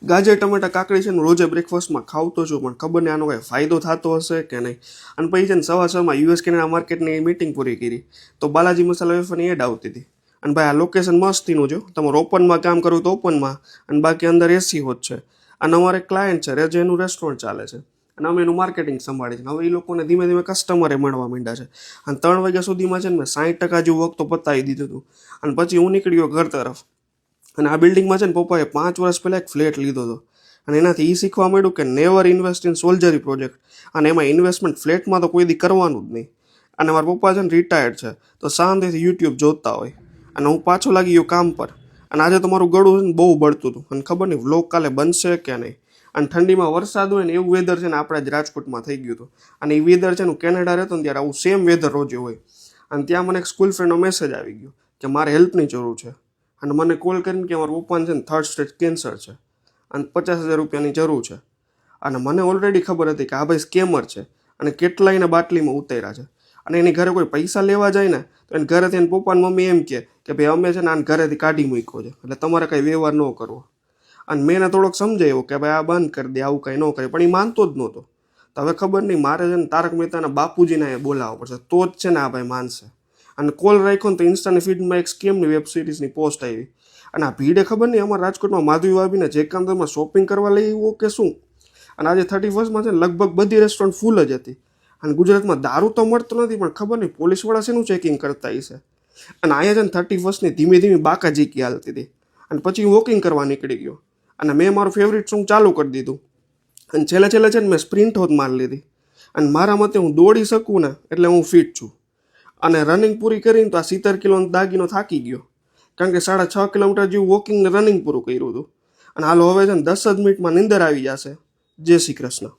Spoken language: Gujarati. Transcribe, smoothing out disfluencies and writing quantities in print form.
ગાજર ટમેટા કાકડી છે ને રોજે બ્રેકફાસ્ટમાં ખાવતો છું, પણ ખબર નહીં આનો કંઈ ફાયદો થતો હશે કે નહીં. અને પછી છે ને સવારમાં યુએસ કેનેડા માર્કેટની મીટિંગ પૂરી કરી તો બાલાજી મસાલા વેફરની એડ આવતી હતી. અને ભાઈ આ લોકેશન મસ્તીનું જો, તમારે ઓપનમાં કામ કરવું તો ઓપનમાં, અને બાકી અંદર એસી હોત છે. અને અમારે ક્લાયન્ટ છે જે એનું રેસ્ટોરન્ટ ચાલે છે અને અમે એનું માર્કેટિંગ સંભાળી છે. હવે એ લોકોને ધીમે ધીમે કસ્ટમરે મળવા માંડ્યા છે. અને 3 વાગ્યા સુધીમાં છે ને મેં 60% જેવું વખત તો પતાવી દીધું હતું. અને પછી હું નીકળ્યો ઘર તરફ. અને આ બિલ્ડિંગમાં છે ને પપ્પાએ 5 વર્ષ પહેલાં એક ફ્લેટ લીધો હતો. અને એનાથી એ શીખવા મળ્યું કે નેવર ઇન્વેસ્ટ ઇન સોલ્જરી પ્રોજેક્ટ. અને એમાં ઇન્વેસ્ટમેન્ટ ફ્લેટમાં તો કોઈ દી કરવાનું જ નહીં. અને મારા પપ્પા છે ને રિટાયર્ડ છે, તો શાંતિથી યુટ્યુબ જોતા હોય. અને હું પાછો લાગી ગયો કામ પર. અને આજે તો મારું ગળું છે ને બહુ બળતું હતું. અને ખબર નહીં વ્લોગ કાલે બનશે કે નહીં. અને ઠંડીમાં વરસાદ હોય ને એવું વેધર છે ને આપણા જ રાજકોટમાં થઈ ગયું હતું. અને એ વેધર છે ને કેનેડા રહેતો ને ત્યારે આવું સેમ વેધર રોજે હોય. અને ત્યાં મને એક સ્કૂલ ફ્રેન્ડનો મેસેજ આવી ગયો કે મારે હેલ્પની જરૂર છે. અને મને કોલ કરીને કે મારા પપ્પાને છે ને 3rd સ્ટેજ કેન્સર છે અને 50,000 રૂપિયાની જરૂર છે. અને મને ઓલરેડી ખબર હતી કે આ ભાઈ સ્કેમર છે અને કેટલાયને બાટલીમાં ઉતાર્યા છે. અને એની ઘરે કોઈ પૈસા લેવા જાય ને તો એને ઘરેથી એને પપ્પાને મમ્મી એમ કે ભાઈ અમે છે ને આને ઘરેથી કાઢી મૂક્યો છે, એટલે તમારે કંઈ વ્યવહાર ન કરવો. અને મેં એને થોડોક સમજાવ્યો કે ભાઈ આ બંધ કરી દે, આવું કંઈ ન કરે, પણ એ માનતો જ નહોતો. તો હવે ખબર નહીં, મારે છે ને તારક મહેતાના બાપુજીને બોલાવવા પડશે તો જ છે ને આ ભાઈ માનશે. અને કોલ રાખ્યો ને તો ઇન્સ્ટાની ફીડમાં એક સ્કેમની વેબ સિરીઝની પોસ્ટ આવી. અને આ ભીડે ખબર નહીં અમારા રાજકોટમાં માધવી ભાભીને જે કાંતરમાં શોપિંગ કરવા લઈ આવ્યો કે શું. અને આજે 31 છે લગભગ બધી રેસ્ટોરન્ટ ફૂલ જ હતી. અને ગુજરાતમાં દારૂ તો મળતો નથી, પણ ખબર નહીં પોલીસવાળા શેનું ચેકિંગ કરતા હશે. અને અહીંયા છે ને 31ની ધીમે ધીમે બાકા ઝીકી હાલતી હતી. અને પછી હું વોકિંગ કરવા નીકળી ગયો. અને મેં મારું ફેવરિટ સોંગ ચાલુ કરી દીધું. અને છેલ્લે છે ને મેં સ્પ્રિન્ટ હોત મારી લીધી. અને મારા મતે હું દોડી શકું ને એટલે હું ફિટ છું. અને રનિંગ પૂરી કરીને તો આ 70 કિલોનો દાગીનો થાકી ગયો, કારણ કે 6.5 કિલોમીટર જેવું વોકિંગ રનિંગ પૂરું કર્યું હતું. અને હાલો હવે છે ને 10 જ મિનિટમાં નીંદર આવી જશે. જય શ્રી કૃષ્ણ.